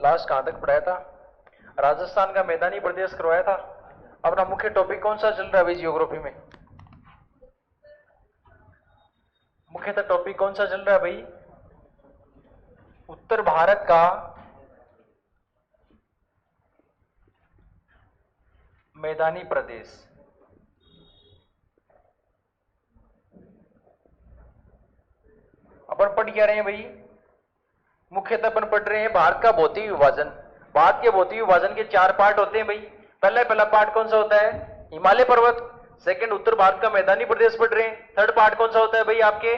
Last कहां तक पढ़ाया था? राजस्थान का मैदानी प्रदेश करवाया था। अपना मुख्य टॉपिक कौन सा चल रहा है भाई जियोग्राफी में? मुख्यतः टॉपिक कौन सा चल रहा है भाई? उत्तर भारत का मैदानी प्रदेश। अपन पढ़ क्या रहे हैं भाई? मुख्यतः अपन पढ़ रहे हैं भारत का भौतिक विभाजन। भारत के भौतिक विभाजन के 4 पार्ट होते हैं भाई। पहला पार्ट कौन सा होता है? हिमालय पर्वत। सेकंड, उत्तर भारत का मैदानी प्रदेश पढ़ रहे हैं। थर्ड पार्ट कौन सा होता है भाई? आपके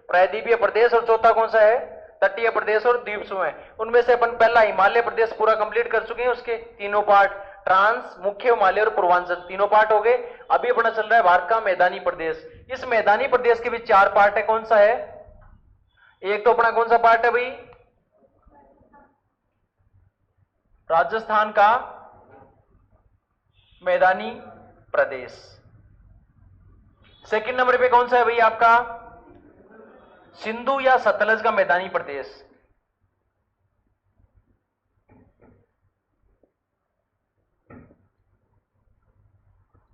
प्रायद्वीपीय प्रदेश। और चौथा कौन सा है? तटीय प्रदेश और द्वीप समूह। उनमें से अपन पहला हिमालय प्रदेश पूरा कंप्लीट कर चुके हैं। उसके तीनों पार्ट, ट्रांस, मुख्य हिमालय और पूर्वांचल, तीनों पार्ट हो गए। अभी अपना चल रहा है भारत का मैदानी प्रदेश। इस मैदानी प्रदेश के भी 4 पार्ट है। कौन सा है? एक तो अपना कौन सा पार्ट है भाई? राजस्थान का मैदानी प्रदेश। सेकंड नंबर पे कौन सा है भाई आपका? सिंधु या सतलज का मैदानी प्रदेश।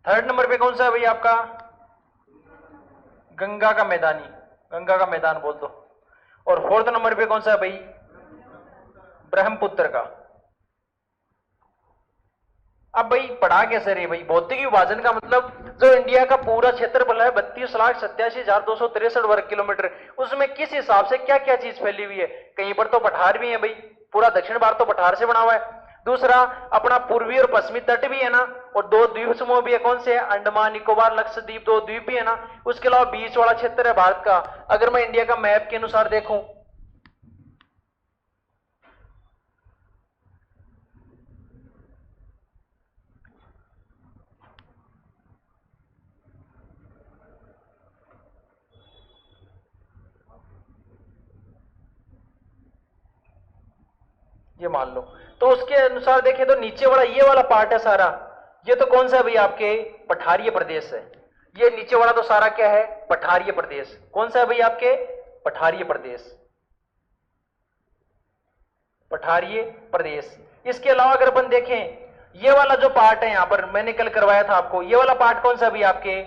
थर्ड नंबर पे कौन सा है भाई आपका? गंगा का मैदानी, गंगा का मैदान बोल दो। और फोर्थ नंबर पे कौन सा है भाई? ब्रह्मपुत्र का। अब भाई पढ़ा कैसे रहे भाई? भौतिक विभाजन का मतलब जो इंडिया का पूरा क्षेत्रफल है 32,87,263 वर्ग किलोमीटर, उसमें किस हिसाब से क्या क्या चीज फैली हुई है। कहीं पर तो पठार भी है भाई, पूरा दक्षिण भारत तो पठार से बना हुआ है। दूसरा, अपना पूर्वी और पश्चिमी तट भी है ना, और 2 द्वीप समूह भी है। कौन से? अंडमान निकोबार लक्षद्वीप, 2 द्वीप भी है ना। उसके अलावा बीच वाला क्षेत्र है भारत का। अगर मैं इंडिया का मैप के अनुसार देखूं, ये मान लो, तो उसके अनुसार देखें तो नीचे वाला ये वाला पार्ट है सारा, ये तो कौन सा है भाई? आपके पठारीय प्रदेश है। ये नीचे वाला तो सारा क्या है? पठारीय प्रदेश। कौन सा है भाई? आपके पठारीय प्रदेश, पठारीय प्रदेश। इसके अलावा अगर अपन देखें, ये वाला जो पार्ट है यहां पर मैंने कल करवाया था आपको, ये वाला पार्ट कौन सा है भाई? आपके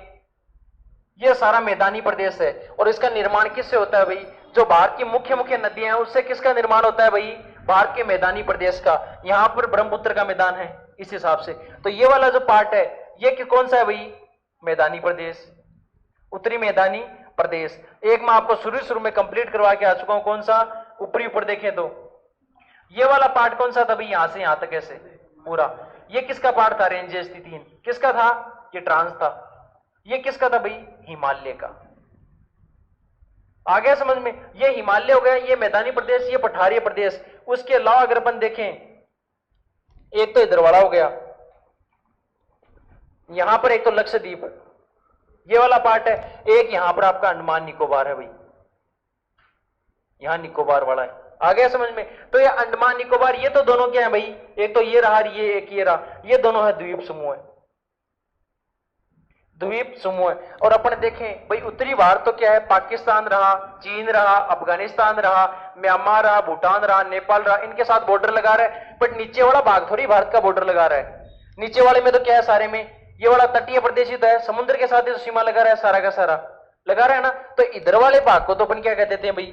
ये सारा मैदानी प्रदेश है। और इसका निर्माण किससे होता है भाई? जो भारत की मुख्य मुख्य नदियां हैं उससे किसका निर्माण होता है भाई? भारत के मैदानी प्रदेश का। यहां पर ब्रह्मपुत्र का मैदान है इस हिसाब से। तो ये वाला जो पार्ट है ये कौन सा है भाई? मैदानी प्रदेश, उत्तरी मैदानी प्रदेश। एक मैं आपको शुरू में कंप्लीट करवा के आ चुका हूं। कौन सा? ऊपर देखें तो ये वाला पार्ट कौन सा था भाई? यहां से यहां तक ऐसे पूरा, ये किसका पार्ट था? रेंज स्थिति 3 किसका था? ये ट्रांस था। ये किसका था भाई? हिमालय का। आ गया समझ में? ये हिमालय हो गया, ये मैदानी प्रदेश, ये पठारीय प्रदेश। उसके अलावा अगर अपन देखें, एक तो इधर वाला हो गया, यहां पर एक तो लक्षद्वीप, ये वाला पार्ट है। एक यहां पर आपका अंडमान निकोबार है भाई, यहां निकोबार वाला है। आ गया समझ में? तो ये अंडमान निकोबार, ये तो दोनों क्या है भाई? एक तो ये रहा, ये एक ये रहा, ये दोनों है द्वीप समूह है, द्वीप समूह है। और अपन देखें भाई उत्तरी भारत तो क्या है? पाकिस्तान रहा, चीन रहा, अफगानिस्तान रहा, म्यांमार रहा, भूटान रहा, नेपाल रहा, इनके साथ बॉर्डर लगा रहा है। बट नीचे वाला भाग थोड़ी भारत का बॉर्डर लगा रहा है। नीचे वाले में तो क्या है? सारे में ये वाला तटीय प्रदेश ही तो है, समुद्र के साथ ही तो सीमा लगा रहा है, सारा का सारा लगा रहा है ना। तो इधर वाले भाग को तो अपन क्या कहते थे भाई?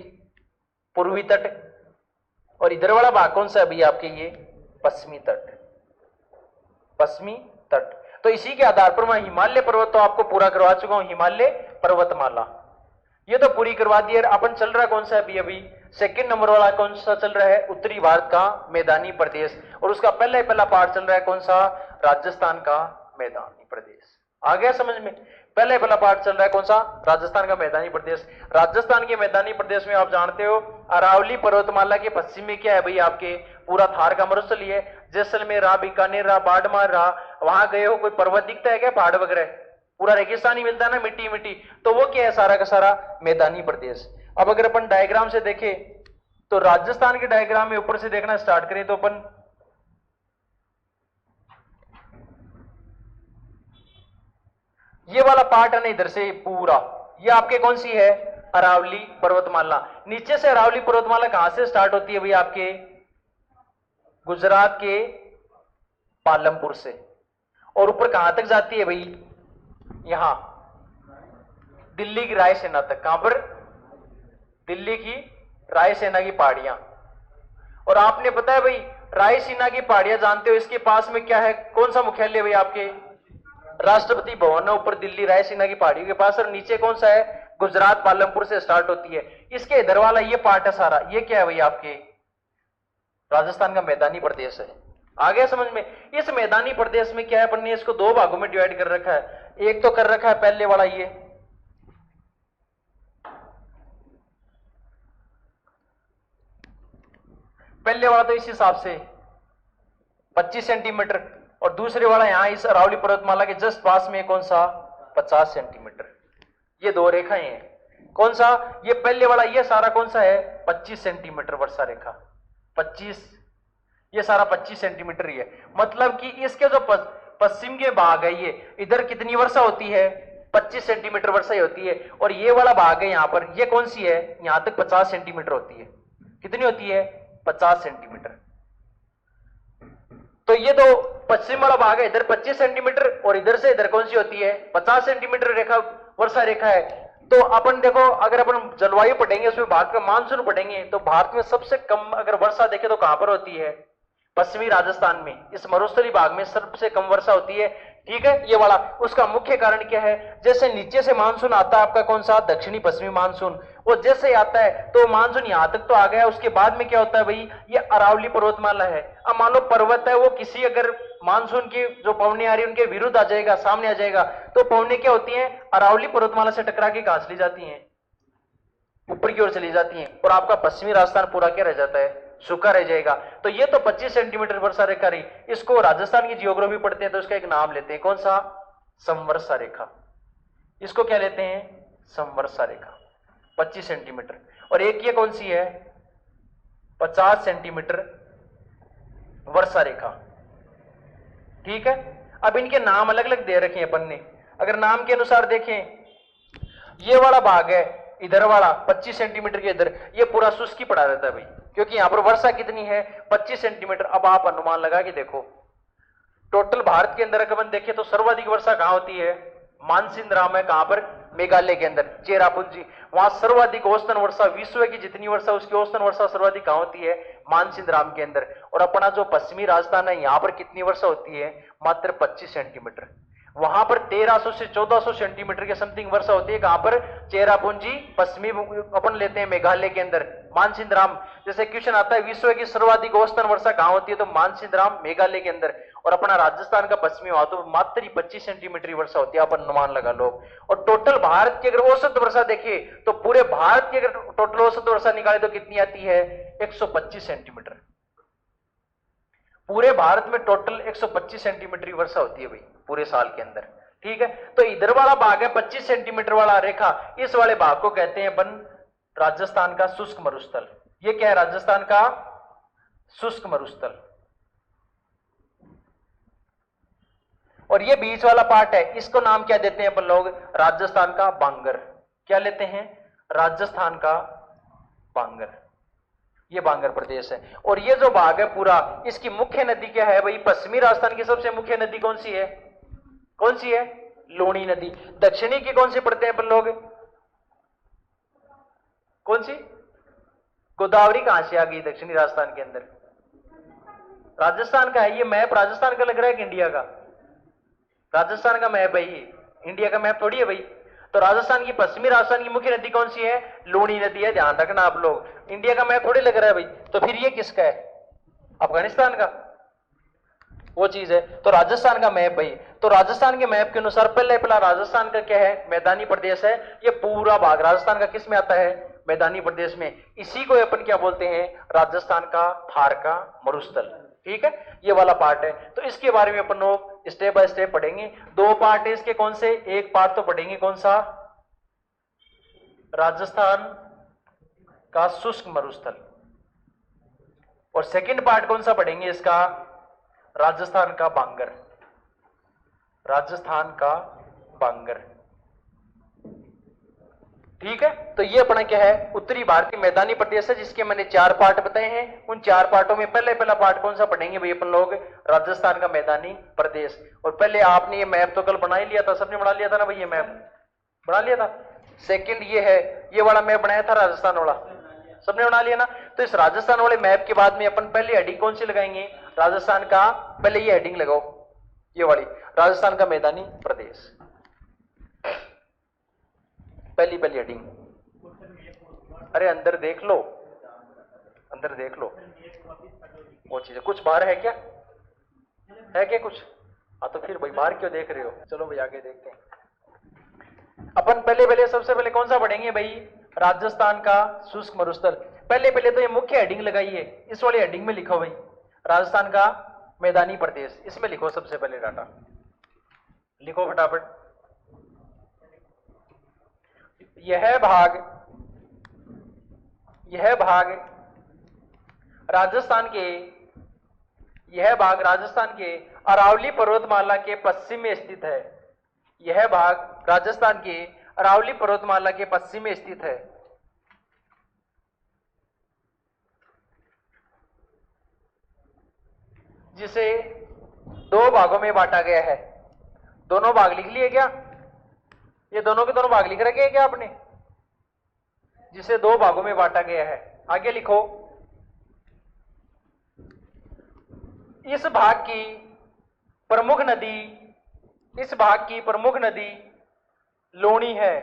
पूर्वी तट। और इधर वाला भाग कौन सा है भाई? आपके ये पश्चिमी तट, पश्चिमी तट। तो इसी के आधार पर मैं हिमालय पर्वत तो आपको पूरा करवा चुका हूं, हिमालय पर्वतमाला ये तो पूरी करवा दी है। अपन चल रहा है कौन सा अभी? अभी सेकंड नंबर वाला कौन सा चल रहा है? उत्तरी भारत का मैदानी प्रदेश। और उसका पहला पार्ट चल रहा है कौन सा? राजस्थान का मैदानी प्रदेश। आ गया समझ में? पहला पार्ट चल रहा है कौन सा? राजस्थान का मैदानी प्रदेश। राजस्थान के मैदानी प्रदेश में आप जानते हो अरावली पर्वतमाला के पश्चिम में क्या है भाई? आपके पूरा थार का मरुस्थल ही है। जैसलमेर रहा, बीकानेर रहा, बाड़मेर रहा, वहां गए हो कोई पर्वत दिखता है क्या? पहाड़ वगैरह, पूरा रेगिस्तान ही मिलता है ना, मिट्टी मिट्टी। तो वो क्या है? सारा का सारा मैदानी प्रदेश। अब अगर अपन डायग्राम से देखें तो राजस्थान के डायग्राम में ऊपर से देखना स्टार्ट करें तो अपन ये वाला पार्ट है ना इधर से पूरा, ये आपके कौन सी है? अरावली पर्वतमाला। नीचे से अरावली पर्वतमाला कहां से स्टार्ट होती है भाई? आपके गुजरात के पालमपुर से, और ऊपर कहां तक जाती है भाई, यहां दिल्ली की रायसेना तक। कहां पर, दिल्ली की रायसेना की पहाड़ियां। और आपने पता है भाई रायसीना की पहाड़ियां जानते हो, इसके पास में क्या है, कौन सा मुख्यालय भाई आपके, राष्ट्रपति भवन है ऊपर दिल्ली रायसीना की पहाड़ियों के पास, और नीचे कौन सा है, गुजरात पालमपुर से स्टार्ट होती है। इसके इधर वाला ये पार्ट है सारा, ये क्या है भाई आपके राजस्थान का मैदानी प्रदेश है। आ गया समझ में। इस मैदानी प्रदेश में क्या है, अपन ने इसको दो भागों में डिवाइड कर रखा है। एक तो कर रखा है पहले वाला ये, पहले वाला तो इस हिसाब से 25 सेंटीमीटर, और दूसरे वाला यहां इस अरावली पर्वतमाला के जस्ट पास में कौन सा 50 सेंटीमीटर। ये दो रेखाएं हैं। कौन सा, ये पहले वाला ये सारा कौन सा है 25 सेंटीमीटर वर्षा रेखा, 25, ये सारा 25 सेंटीमीटर ही है। मतलब कि इसके जो पश्चिम के भाग है ये, इधर कितनी वर्षा होती है 25 सेंटीमीटर वर्षा ही होती है, और ये वाला भाग है यहां पर, ये कौन सी है, यहां तक 50 सेंटीमीटर होती है। कितनी होती है 50 सेंटीमीटर। तो ये तो पश्चिम वाला भाग है, इधर 25 सेंटीमीटर, और इधर से इधर कौन सी होती है 50 सेंटीमीटर रेखा वर्षा रेखा है। तो अपन देखो, अगर अपन जलवायु पढ़ेंगे, उसमें भाग का मानसून पढ़ेंगे, तो भारत में सबसे कम अगर वर्षा देखे तो कहां पर होती है, पश्चिमी राजस्थान में, इस मरुस्थली भाग में सबसे कम वर्षा होती है। ठीक है, ये वाला। उसका मुख्य कारण क्या है, जैसे नीचे से मानसून आता है आपका कौन सा दक्षिणी पश्चिमी मानसून, वो जैसे आता है तो मानसून यहां तक तो आ गया, उसके बाद में क्या होता है भाई, ये अरावली पर्वतमाला है। अब मान लो पर्वत है, वो किसी अगर मानसून की जो पवने आ रही है उनके विरुद्ध आ जाएगा, सामने आ जाएगा, तो पवने क्या होती है अरावली पर्वतमाला से टकरा के कहां चली जाती है, ऊपर की ओर चली जाती है, और आपका पश्चिमी राजस्थान पूरा क्या रह जाता है, सूखा रह जाएगा। तो ये तो 25 सेंटीमीटर वर्षा रेखा रही। इसको राजस्थान की जियोग्राफी पढ़ते हैं तो इसका एक नाम लेते हैं, कौन सा, समवर्षा रेखा। इसको क्या लेते हैं, समवर्षा रेखा, 25 सेंटीमीटर। और एक ये कौन सी है 50 सेंटीमीटर वर्षा रेखा। ठीक है, अब इनके नाम अलग अलग दे रखे हैं अपन ने। अगर नाम के अनुसार देखें, ये वाला भाग है इधर वाला 25 सेंटीमीटर के इधर, ये पूरा शुष्क ही पड़ा रहता है भाई, क्योंकि यहां पर वर्षा कितनी है 25 सेंटीमीटर। अब आप अनुमान लगा के देखो, टोटल भारत के अंदर अगर अपन देखें तो सर्वाधिक वर्षा कहां होती है, मानसिंद्राम है, कहां पर, मेघालय के अंदर, चेरापूंजी, वहां सर्वाधिक औसतन वर्षा, विश्व की जितनी वर्षा उसकी औसतन वर्षा सर्वाधिक कहां होती है, मानसिंद्राम के अंदर। और अपना जो पश्चिमी राजस्थान है, यहां पर कितनी वर्षा होती है, मात्र 25 सेंटीमीटर। वहां पर 1300 से 1400 सेंटीमीटर के समथिंग वर्षा होती है, कहां पर, चेरापूंजी, पश्चिमी अपन लेते हैं मेघालय के अंदर, मानसिंद्राम। जैसे क्वेश्चन आता है विश्व की सर्वाधिक औसतन वर्षा कहां होती है, तो मानसिंद्राम मेघालय के अंदर। और अपना राजस्थान का पश्चिमी भाग तो मात्र 25 सेंटीमीटर वर्षा होती है, आप अनुमान लगा लो। और टोटल भारत की अगर औसत वर्षा देखिए तो पूरे भारत की अगर टोटल औसत वर्षा निकाले तो कितनी आती है 125 सेंटीमीटर। पूरे भारत में टोटल 125 सेंटीमीटर वर्षा होती है भाई पूरे साल के अंदर। ठीक है, तो इधर वाला भाग है 25 सेंटीमीटर वाला रेखा, इस वाले भाग को कहते हैं अपन राजस्थान का शुष्क मरुस्थल। ये क्या है, राजस्थान का शुष्क मरुस्थल। और ये बीच वाला पार्ट है, इसको नाम क्या देते हैं अपन लोग, राजस्थान का बांगर। क्या लेते हैं, राजस्थान का बांगर। ये बांगर प्रदेश है। और ये जो भाग है पूरा, इसकी मुख्य नदी क्या है भाई, पश्चिमी राजस्थान की सबसे मुख्य नदी कौन सी है, कौन सी है, लूणी नदी। दक्षिणी की कौन सी पढ़ते हैं अपन लोग, कौन सी, गोदावरी कहां से आ गई दक्षिणी राजस्थान के अंदर, राजस्थान का है। ये मैप राजस्थान का लग रहा है कि इंडिया का, राजस्थान का मैप है ये, इंडिया का मैप थोड़ी है भाई। तो राजस्थान की, पश्चिमी राजस्थान की मुख्य नदी कौन सी है, लूणी नदी है, ध्यान रखना आप लोग। इंडिया का मैप थोड़ी लग रहा है भाई, तो फिर ये किसका है, अफगानिस्तान का, वो चीज है। तो राजस्थान का मैप भाई, तो राजस्थान के मैप के अनुसार पहला राजस्थान का क्या है, मैदानी प्रदेश है। ये पूरा भाग राजस्थान का किस में आता है, मैदानी प्रदेश में। इसी को अपन क्या बोलते हैं, राजस्थान का थार का मरुस्थल। ठीक है, ये वाला पार्ट है। तो इसके बारे में अपन लोग स्टेप बाय स्टेप पढ़ेंगे। दो पार्ट है इसके, कौन से, एक पार्ट तो पढ़ेंगे कौन सा, राजस्थान का शुष्क मरुस्थल, और सेकंड पार्ट कौन सा पढ़ेंगे इसका, राजस्थान का बांगर, राजस्थान का बांगर। ठीक है, तो ये अपना क्या है, उत्तरी भारतीय मैदानी प्रदेश है, जिसके मैंने 4 पार्ट बताए हैं। उन 4 पार्टों में पहला पार्ट कौन सा पढ़ेंगे भाई अपन लोग, राजस्थान का मैदानी प्रदेश। और पहले आपने ये मैप तो कल बना ही लिया था, सबने बना लिया था ना भाई, ये मैप बना लिया था। सेकंड ये है, ये वाला मैप बनाया था राजस्थान वाला, सबने बना लिया ना। तो इस राजस्थान वाले मैप के बाद में अपन पहले हेडिंग कौन सी लगाएंगे, राजस्थान का, पहले ये हेडिंग लगाओ, ये वाली, राजस्थान का मैदानी प्रदेश, पहली हेडिंग। अरे अंदर देख लो, अंदर देख लो, वो चीज कुछ बाहर है क्या, है क्या कुछ? हाँ तो फिर भाई बाहर क्यों देख रहे हो, चलो भाई आगे देखते हैं। अपन पहले सबसे पहले कौन सा पढ़ेंगे भाई, राजस्थान का शुष्क मरुस्थल। पहले तो ये मुख्य हेडिंग लगाइए, इस वाली हेडिंग में लिखो भाई राजस्थान का मैदानी प्रदेश, इसमें लिखो सबसे पहले डाटा, लिखो फटाफट। यह भाग राजस्थान के अरावली पर्वतमाला के पश्चिम में स्थित है। यह भाग राजस्थान के अरावली पर्वतमाला के पश्चिम में स्थित है। जिसे 2 भागों में बांटा गया है। दोनों भाग लिख लिए क्या, ये दोनों के दोनों भाग लिख रखे हैं क्या आपने, जिसे 2 भागों में बांटा गया है। आगे लिखो, इस भाग की प्रमुख नदी लूणी है।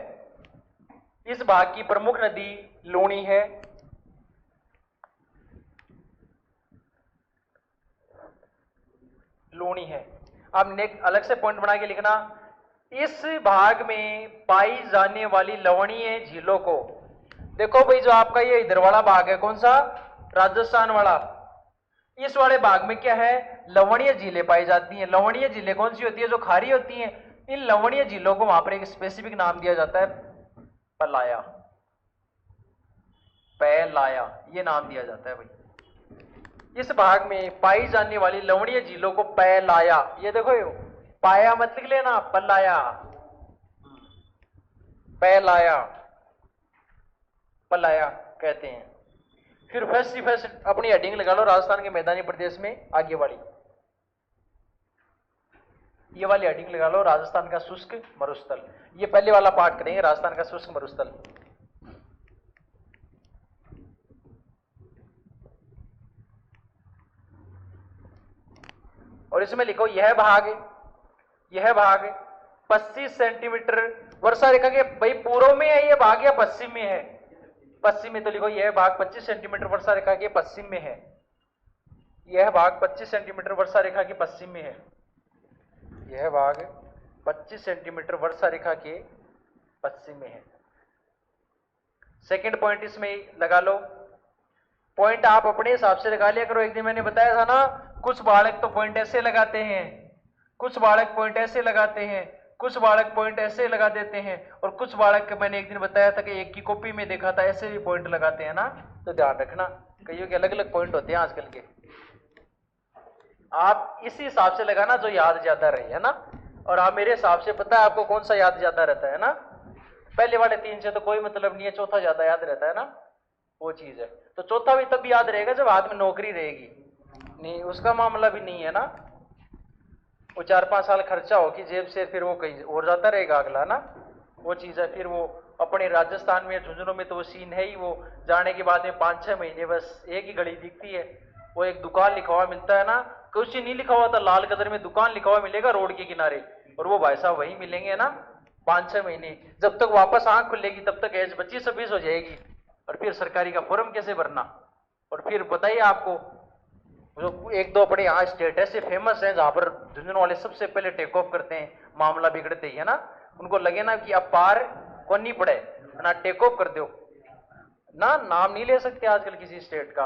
इस भाग की प्रमुख नदी लूणी है। लूणी है। अब नेक्स्ट अलग से पॉइंट बना के लिखना, इस भाग में पाई जाने वाली लवणीय झीलों को, देखो भाई जो आपका ये इधर वाला भाग है कौन सा, राजस्थान वाला, इस वाले भाग में क्या है, लवणीय झीलें पाई जाती हैं। लवणीय झीलें कौन सी होती है, जो खारी होती हैं। इन लवणीय झीलों को वहां पर एक स्पेसिफिक नाम दिया जाता है, पलाया, ये नाम दिया जाता है भाई। इस भाग में पाई जाने वाली लवणीय झीलों को पैलाया, ये देखो यो पाया मत लिख लेना, पलाया, पलाया कहते हैं। फिर फर्स्ट अपनी हेडिंग लगा लो, राजस्थान के मैदानी प्रदेश में आगे वाली, ये वाली हेडिंग लगा लो, राजस्थान का शुष्क मरुस्थल। ये पहले वाला पार्ट करेंगे, राजस्थान का शुष्क मरुस्थल। और इसमें लिखो, यह भाग 25 सेंटीमीटर वर्षा रेखा के, भाई पूर्व में है ये भाग या पश्चिम में है, पश्चिम में, तो लिखो यह भाग 25 सेंटीमीटर वर्षा रेखा के पश्चिम में है। यह भाग 25 सेंटीमीटर वर्षा रेखा के पश्चिम में है। यह भाग 25 सेंटीमीटर वर्षा रेखा के पश्चिम में है। सेकंड पॉइंट इसमें लगा लो, पॉइंट आप अपने हिसाब से लगा लिया करो। एक दिन मैंने बताया था ना, कुछ बालक तो पॉइंट ऐसे लगाते हैं, कुछ बालक पॉइंट ऐसे लगाते हैं, कुछ बालक पॉइंट ऐसे लगा देते हैं, और कुछ बालक मैंने एक दिन बताया था कि एक की कॉपी में देखा था ऐसे भी पॉइंट लगाते हैं ना। तो ध्यान रखना, कईयों के अलग अलग पॉइंट होते हैं आजकल के। आप इसी हिसाब से लगाना जो याद ज्यादा रहे, है ना। और आप मेरे हिसाब से पता है आपको कौन सा याद ज्यादा रहता है ना, पहले वाले 3 से तो कोई मतलब नहीं है, चौथा ज्यादा याद रहता है ना, वो चीज है। तो चौथा भी तब याद रहेगा जब हाथ में नौकरी रहेगी, नहीं उसका मामला भी नहीं है ना। वो 4-5 साल खर्चा होगी जेब से, फिर वो कहीं और जाता रहेगा अगला ना, वो चीज है। फिर वो अपने राजस्थान में झुंझुनू में तो वो सीन है ही, वो जाने के बाद में 5-6 महीने बस एक ही घड़ी दिखती है। वो एक दुकान लिखा हुआ मिलता है ना, कुछ नहीं लिखा हुआ था, लाल कदर में दुकान लिखा हुआ मिलेगा रोड के किनारे, और वो भाई साहब वही मिलेंगे ना 5-6 महीने। जब तक वापस आंख खुलेगी तब तक एज 25-26 हो जाएगी, और फिर सरकारी का फॉर्म कैसे भरना। और फिर बताइए आपको, जो 1-2 अपने यहाँ स्टेट ऐसे फेमस हैं जहां पर झुंझुनू वाले सबसे पहले टेक ऑफ करते हैं, मामला बिगड़ते ही, है ना। उनको लगे ना कि अब पार कौन नहीं पड़े ना, टेक ऑफ कर दो ना। नाम नहीं ले सकते आजकल किसी स्टेट का,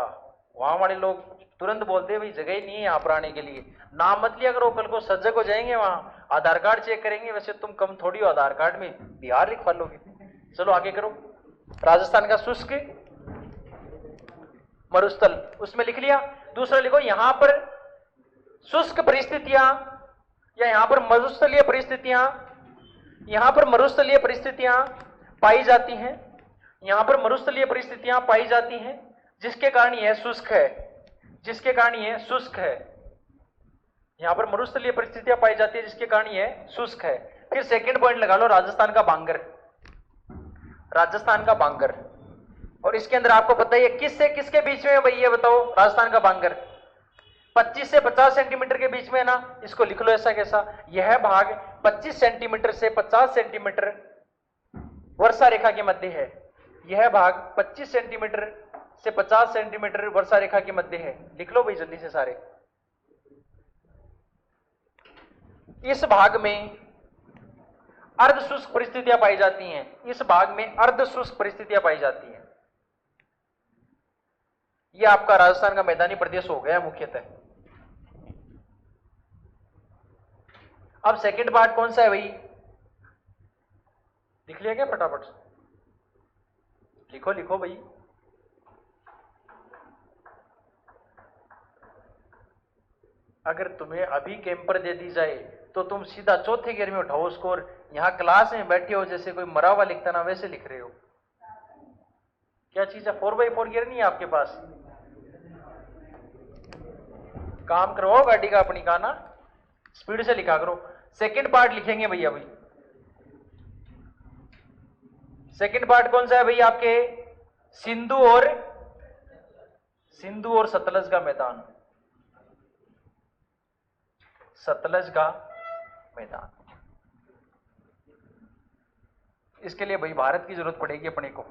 वहां वाले लोग तुरंत बोलते हैं भाई जगह ही नहीं है यहाँ पर आने के लिए, नाम मत लिया करो, कल को सजग हो जाएंगे, वहां आधार कार्ड चेक करेंगे। वैसे तुम कम थोड़ी हो आधार कार्ड में, बिहार लिखवा लोगे। चलो आगे करो, राजस्थान का शुष्क मरुस्थल उसमें लिख लिया। दूसरा लिखो, यहां पर शुष्क परिस्थितियां या यहां पर मरुस्थलीय परिस्थितियां, यहां पर मरुस्थलीय परिस्थितियां पाई जाती हैं। यहां पर मरुस्थलीय परिस्थितियां पाई जाती हैं, जिसके कारण यह शुष्क है, जिसके कारण यह शुष्क है। यहां पर मरुस्थलीय परिस्थितियां पाई जाती है, जिसके कारण यह शुष्क है। फिर सेकंड पॉइंट लगा लो, राजस्थान का बांगर, राजस्थान का बांगर। और इसके अंदर आपको पता ही है किससे किसके बीच में है भाई, ये बताओ। राजस्थान का बांगर 25 से 50 सेंटीमीटर के बीच में है ना, इसको लिख लो ऐसा कैसा। यह भाग 25 सेंटीमीटर से 50 सेंटीमीटर वर्षा रेखा के मध्य है। यह भाग 25 सेंटीमीटर से 50 सेंटीमीटर वर्षा रेखा के मध्य है। लिख लो भाई जल्दी से सारे। इस भाग में अर्ध शुष्क परिस्थितियां पाई जाती हैं, इस भाग में अर्ध शुष्क परिस्थितियां पाई जाती हैं। यह आपका राजस्थान का मैदानी प्रदेश हो गया मुख्यतः। अब सेकंड पार्ट कौन सा है भाई, लिख लिया क्या फटाफट से? लिखो लिखो भाई। अगर तुम्हें अभी कैंपर दे दी जाए तो तुम सीधा चौथे गियर में उठाओ स्कोर। यहां क्लास में बैठे हो जैसे कोई मरा हुआ लिखता ना, वैसे लिख रहे हो। क्या चीज है, 4x4 गियर नहीं है आपके पास? काम करो गाड़ी का अपनी का ना, स्पीड से लिखा करो। सेकंड पार्ट लिखेंगे भैया भाई। सेकंड पार्ट कौन सा है भाई आपके? सिंधु और सतलज का मैदान, सतलज का मैदान। इसके लिए भाई भारत की जरूरत पड़ेगी अपने को।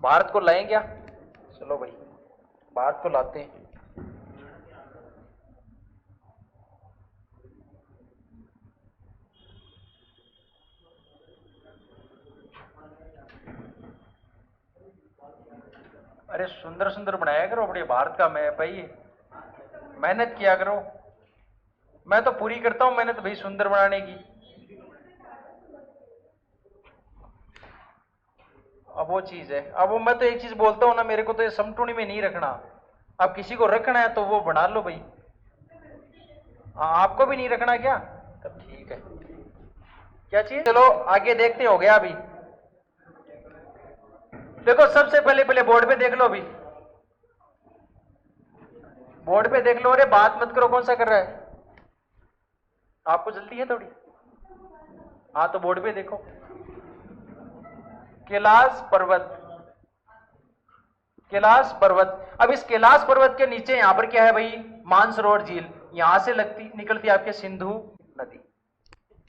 भारत को लाएं क्या? चलो भाई भारत को लाते हैं। अरे सुंदर सुंदर बनाया करो अपने भारत का मैप भाई, मेहनत किया करो। मैं तो पूरी करता हूं मेहनत भाई सुंदर बनाने की। अब वो चीज है, अब वो मैं तो एक चीज बोलता हूं ना, मेरे को तो ये समटूणी में नहीं रखना। अब किसी को रखना है तो वो बना लो भाई। आपको भी नहीं रखना क्या? तब ठीक है। क्या चीज? चलो आगे देखते। हो गया अभी देखो, सबसे पहले बोर्ड पे देख लो अभी, बोर्ड पे देख लो। अरे बात मत करो, कौन सा कर रहा है? आपको जल्दी है थोड़ी? हाँ तो बोर्ड पे देखो, कैलाश पर्वत, कैलाश पर्वत। अब इस कैलाश पर्वत के नीचे यहां पर क्या है भाई? मानसरोवर झील। यहां से निकलती है आपके सिंधु नदी।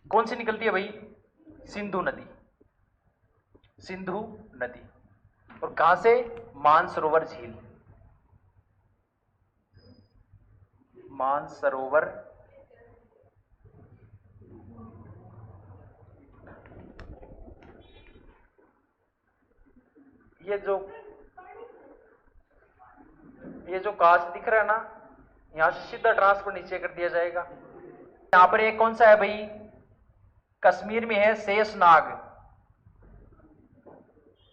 कौन सी निकलती है भाई? सिंधु नदी, सिंधु नदी। और कहां से? मानसरोवर झील, मानसरोवर ये जो कांच दिख रहा है ना, यहां से सीधा ट्रांसफर नीचे कर दिया जाएगा। यहां पर एक कौन सा है भाई? कश्मीर में है शेषनाग।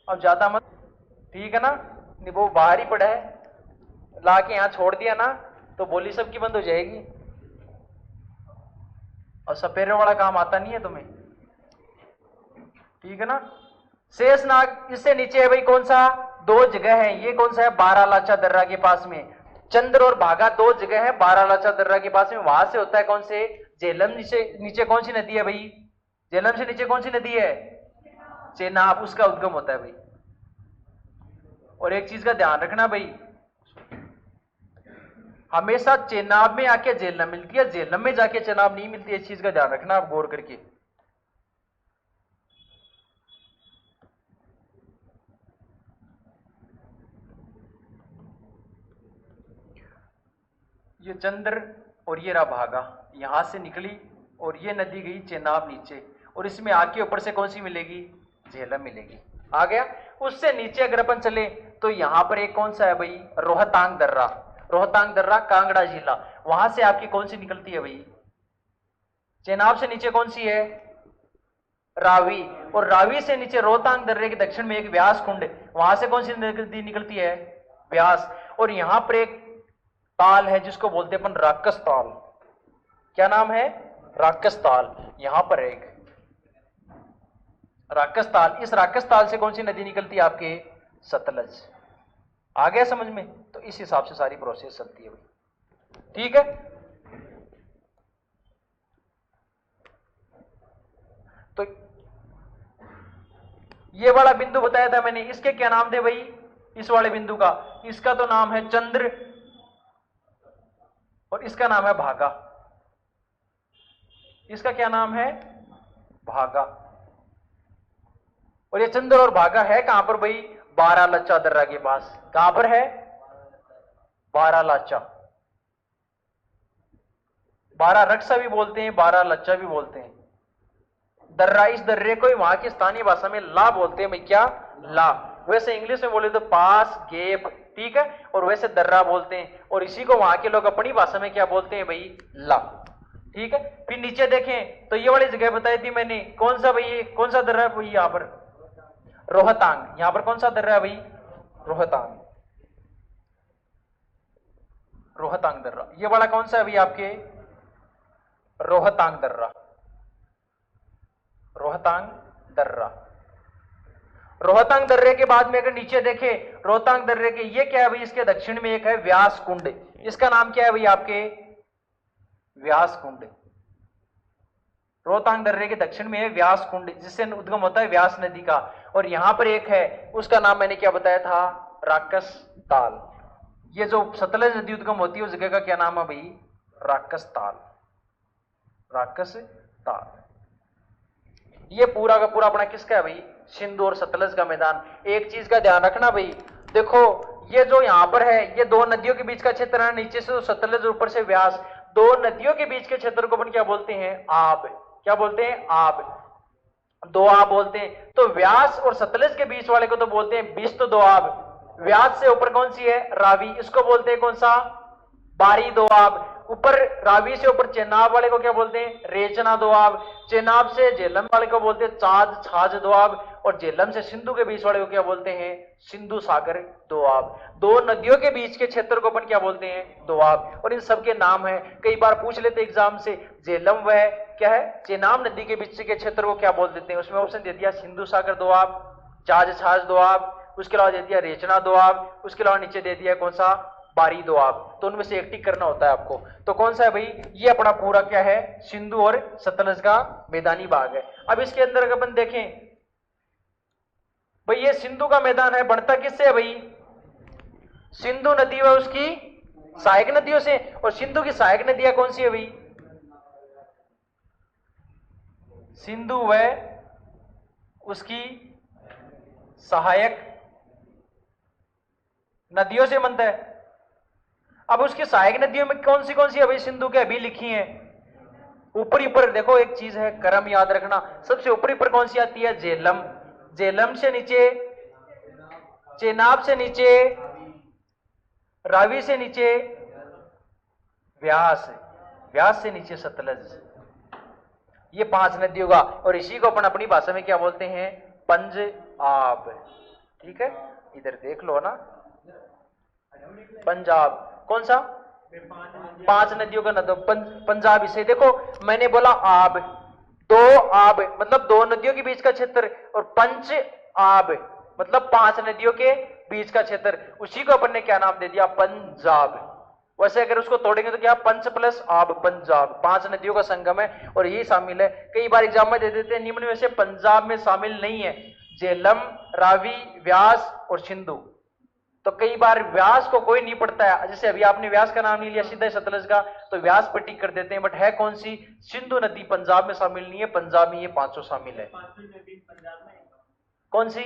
अब ज्यादा मत, ठीक है ना? वो बाहर ही पड़ा है, लाके यहां छोड़ दिया ना तो बोली सबकी बंद हो जाएगी। और सपेरे वाला काम आता नहीं है तुम्हें, ठीक है ना? शेषनाग। इससे नीचे है भाई कौन सा? दो जगह है। ये कौन सा है? बारालाचा दर्रा के पास में। चंद्र और भागा दो जगह है बारालाचा दर्रा के पास में। वहां से होता है कौन से? झेलम। नीचे कौन सी नदी है भाई? झेलम से नीचे कौन सी नदी है? चेनाब, उसका उद्गम होता है भाई। और एक चीज का ध्यान रखना भाई, हमेशा चेनाब में आके झेलम मिलती है, झेलम में जाके चेनाब नहीं मिलती है। इस चीज का ध्यान रखना आप गौर करके। ये चंद्र और ये रहा भागा, यहां से निकली और ये नदी गई चेनाब नीचे, और इसमें आके ऊपर से कौन सी मिलेगी? झेलम मिलेगी। आ गया? उससे नीचे अगर अपन चले तो यहां पर एक कौन सा है भाई? रोहतांग दर्रा। रोहतांग दर्रा कांगड़ा जिला, वहां से आपकी कौन सी निकलती है भाई? चेनाब से नीचे कौन सी है? रावी। और रावी से नीचे रोहतांग दर्रे के दक्षिण में एक व्यास कुंड, वहां से कौन सी निकलती है? व्यास। और यहां पर एक ताल है जिसको बोलते हैं अपन राकस ताल। क्या नाम है? राकस ताल। यहां पर एक राकस ताल, इस राकस ताल से कौन सी नदी निकलती है आपके? सतलज। आ गया समझ में? तो इस हिसाब से सारी प्रोसेस चलती है भाई, ठीक है। तो ये वाला बिंदु बताया था मैंने, इसके क्या नाम थे भाई? इस वाले बिंदु का, इसका तो नाम है चंद्र और इसका नाम है भागा। इसका क्या नाम है? भागा। और ये चंद्र और भागा है कहां पर भाई? बारालाचा दर्रा के पास। कहां पर है? बारालाचा। बारह रक्षा भी बोलते हैं, बारालाचा भी बोलते हैं। दर्रा, इस दर्रे को ही वहां की स्थानीय भाषा में ला बोलते हैं भाई। क्या? ला। वैसे इंग्लिश में बोले तो पास, गेप, ठीक है, और वैसे दर्रा बोलते हैं। और इसी को वहां के लोग अपनी भाषा में क्या बोलते हैं भाई? ला, ठीक है। फिर नीचे देखें तो ये वाली जगह बताई थी मैंने, कौन सा भाई? कौन सा दर्रा है भाई यहां पर? रोहतांग। यहां पर कौन सा दर्रा है भाई? रोहतांग। रोहतांग दर्रा। ये वाला कौन सा है भाई आपके? रोहतांग दर्रा। रोहतांग दर्रा। रोहतांग दर्रे के बाद में अगर नीचे देखें, रोहतांग दर्रे के ये क्या है भाई? इसके दक्षिण में एक है व्यास कुंड। इसका नाम क्या है भाई आपके? व्यास कुंड। रोहतांग दर्रे के दक्षिण में है व्यास कुंड, जिससे उद्गम होता है व्यास नदी का। और यहां पर एक है, उसका नाम मैंने क्या बताया था? राकस ताल। ये जो सतलज नदी उद्गम होती है उस जगह का क्या नाम है भाई? राकस ताल। राकस ताल। ये पूरा का पूरा अपना किसका है भाई? सिंधु और सतलज का मैदान। एक चीज का ध्यान रखना भाई, देखो ये जो यहां पर है, ये दो नदियों के बीच का क्षेत्र है, नीचे से सतलज, ऊपर से व्यास। दो नदियों के बीच के क्षेत्र को अपन क्या बोलते हैं? आब। क्या बोलते हैं? आब। दो आब बोलते हैं। तो व्यास और सतलज के बीच वाले को तो बोलते हैं बिस्त दो आब। व्यास से ऊपर कौन सी है? रावी। इसको बोलते हैं कौन सा? बारी दो आब। ऊपर रावी से ऊपर चेनाब वाले को क्या बोलते हैं? रेचना दो आब। चेनाब से झेलम वाले को बोलते हैं चाद छाज दो आब। और झेलम से सिंधु के बीच वाले को क्या बोलते हैं? सिंधु सागर दो आब। दो नदियों के बीच के क्षेत्र को अपन क्या बोलते हैं? दो आब। और इन सबके नाम है, कई बार पूछ लेते एग्जाम से, झेलम वह क्या है? चेनाब नदी के बीच के क्षेत्र को क्या बोल देते हैं? उसमें ऑप्शन दे दिया सिंधु सागर दो आब, चाज छाज दो आब, उसके अलावा दे दिया रेचना दो आब, उसके अलावा नीचे दे दिया कौन सा? बारी दो आब। तो उनमें से एक टिक करना होता है आपको। तो कौन सा है भाई? ये अपना पूरा क्या है? सिंधु और सतलज का मैदानी भाग है। अब इसके अंदर अगर अपन देखें भाई, ये सिंधु का मैदान है, बनता किससे है भाई? सिंधु नदी व उसकी सहायक नदियों से। और सिंधु की सहायक नदियां कौन सी है भाई? सिंधु व उसकी सहायक नदियों से बनता है। अब उसकी सहायक नदियों में कौन सी है भाई? सिंधु के अभी लिखी है ऊपरी पर। देखो एक चीज है, क्रम याद रखना, सबसे ऊपरी पर कौन सी आती है? झेलम। झेलम से नीचे चेनाब, से नीचे रावी, से नीचे व्यास, व्यास से नीचे सतलज। ये पांच नदियों का, और इसी को अपन अपनी भाषा में क्या बोलते हैं? पंज आब। ठीक है, इधर देख लो ना, पंजाब। कौन सा? पांच नदियों का नद पंजाब। इसे देखो मैंने बोला आब, दो आब मतलब दो नदियों के बीच का क्षेत्र, और पंच आब मतलब पांच नदियों के बीच का क्षेत्र। उसी को अपन ने क्या नाम दे दिया? पंजाब। वैसे अगर उसको तोड़ेंगे तो क्या? पंच प्लस आब, पंजाब। पांच नदियों का संगम है और यही शामिल है। कई बार एग्जाम में दे देते हैं, निम्न में से पंजाब में शामिल नहीं है झेलम, रावी, व्यास और सिंधु। तो कई बार व्यास को कोई नहीं पढ़ता है, जैसे अभी आपने व्यास का नाम नहीं लिया सीधा सतलज का, तो व्यास पर टिक कर देते हैं। बट है कौन सी? सिंधु नदी पंजाब में शामिल नहीं है, पंजाब में ये पांचों शामिल है। कौन सी?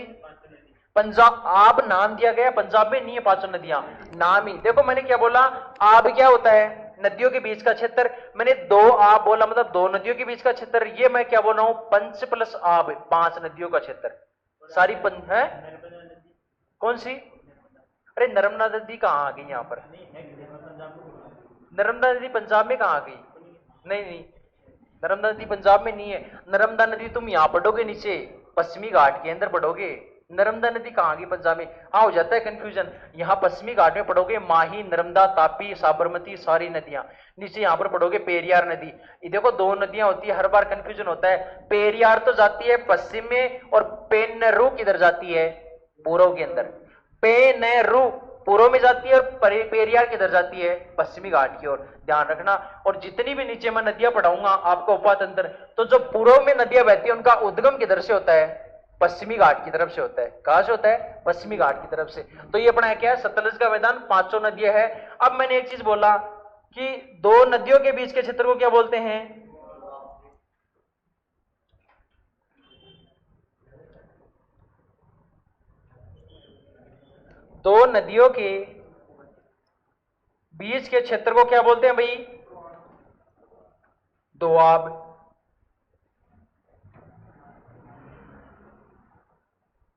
पंजाब। आब नाम दिया गया, पंजाब में नहीं है पांचों नदियां, नाम ही। देखो मैंने क्या बोला? आब क्या होता है? नदियों के बीच का क्षेत्र। मैंने दो आब बोला मतलब दो नदियों के बीच का क्षेत्र। ये मैं क्या बोल रहा हूं? पंच प्लस आब, पांच नदियों का क्षेत्र। सारी पंच है। कौन सी? अरे नर्मदा नदी कहां आ गई यहां पर? नर्मदा नदी पंजाब में कहां आ गई? नहीं नहीं, नर्मदा नदी पंजाब में नहीं है। नर्मदा नदी तुम यहां पढ़ोगे, नीचे पश्चिमी घाट के अंदर पढ़ोगे, नर्मदा नदी कहाँ गई पंजाब में? हाँ, हो जाता है कंफ्यूजन। यहाँ पश्चिमी घाट में पढ़ोगे माही, नर्मदा, तापी, साबरमती, सारी नदियां। नीचे यहाँ पर पढ़ोगे पेरियार नदी। ये देखो दो नदियां होती है, हर बार कंफ्यूजन होता है। पेरियार तो जाती है पश्चिम में और पेन्नरू किधर जाती है? पूर्व के अंदर। पेन्नरू पूर्व में जाती है और पेरियार किधर जाती है? पश्चिमी घाट की ओर। ध्यान रखना। और जितनी भी नीचे मैं नदियां पढ़ाऊंगा आपको उपातंत्र, तो जो पूर्व में नदियां बहती है उनका उद्गम किधर से होता है? पश्चिमी घाट की तरफ से होता है। कहां से होता है? पश्चिमी घाट की तरफ से। तो ये अपना क्या है? सतलज का मैदान, पांचों नदियां है। अब मैंने एक चीज बोला कि दो नदियों के बीच के क्षेत्र को क्या बोलते हैं? दो नदियों के बीच के क्षेत्र को क्या बोलते हैं भाई? दोआब।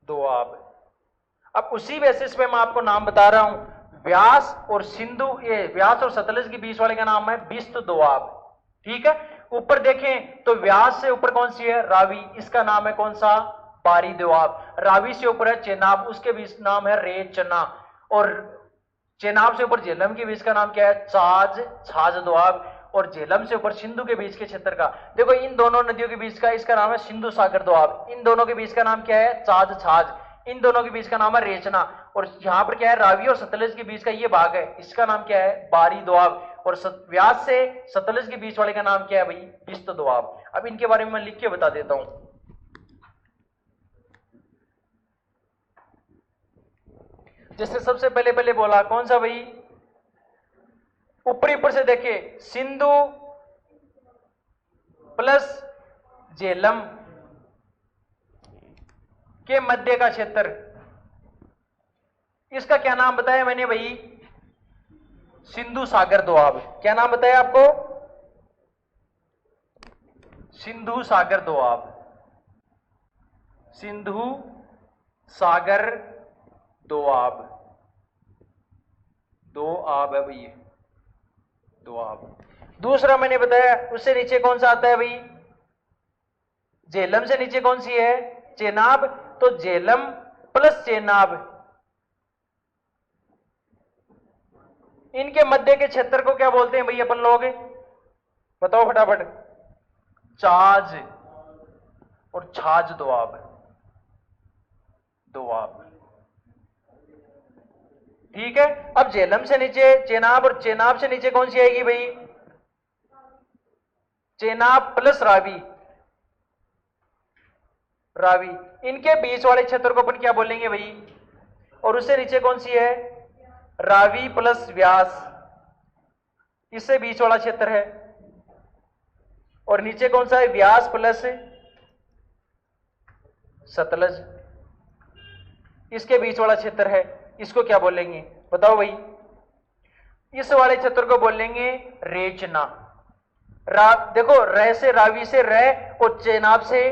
दोआब। अब उसी बेसिस पे मैं आपको नाम बता रहा हूं। व्यास और सिंधु, ये व्यास और सतलज के बीच वाले का नाम है बिस्त दोआब। ठीक है। ऊपर देखें तो व्यास से ऊपर कौन सी है? रावी। इसका नाम है कौन सा? बारी दोआब। रावी से ऊपर है चेनाब, उसके बीच नाम है रेचना। और चेनाब से ऊपर झेलम के बीच का नाम क्या है? छाज, छाज दोआब। और झेलम से ऊपर सिंधु के बीच के क्षेत्र का, देखो इन दोनों नदियों के बीच का, इसका नाम है सिंधु सागर दोआब। इन दोनों के बीच का नाम क्या है? छाज, छाज। इन दोनों के बीच का नाम है रेचना। और यहां पर क्या है? रावी और सतलज के बीच का ये भाग है, इसका नाम क्या है? बारी दोआब। और व्यास से सतलज के बीच वाले का नाम क्या है भाई? बिस्त दोआब। अब इनके बारे में मैं लिख के बता देता हूं। जैसे सबसे पहले पहले बोला कौन सा भाई? ऊपरी ऊपर से देखिए, सिंधु प्लस झेलम के मध्य का क्षेत्र, इसका क्या नाम बताया मैंने भाई? सिंधु सागर दोआब। क्या नाम बताया आपको? सिंधु सागर दोआब। सिंधु सागर दोआब। दो आब है भाई, दोआब। दूसरा मैंने बताया उससे नीचे कौन सा आता है भाई? झेलम से नीचे कौन सी है? चेनाब। तो झेलम प्लस चेनाब, इनके मध्य के क्षेत्र को क्या बोलते हैं भाई अपन लोग? बताओ फटाफट। छाज और छाज दोआब। दोआब। ठीक है। अब झेलम से नीचे चेनाब और चेनाब से नीचे कौन सी आएगी भाई? चेनाब प्लस रावी। रावी। इनके बीच वाले क्षेत्र को अपन क्या बोलेंगे भाई? और उससे नीचे कौन सी है? रावी प्लस व्यास, इससे बीच वाला क्षेत्र है। और नीचे कौन सा है? व्यास प्लस सतलज, इसके बीच वाला क्षेत्र है। इसको क्या बोलेंगे बताओ भाई? इस वाले क्षेत्र को बोलेंगे रेचना। देखो, रे से रावी से रे और चेनाब से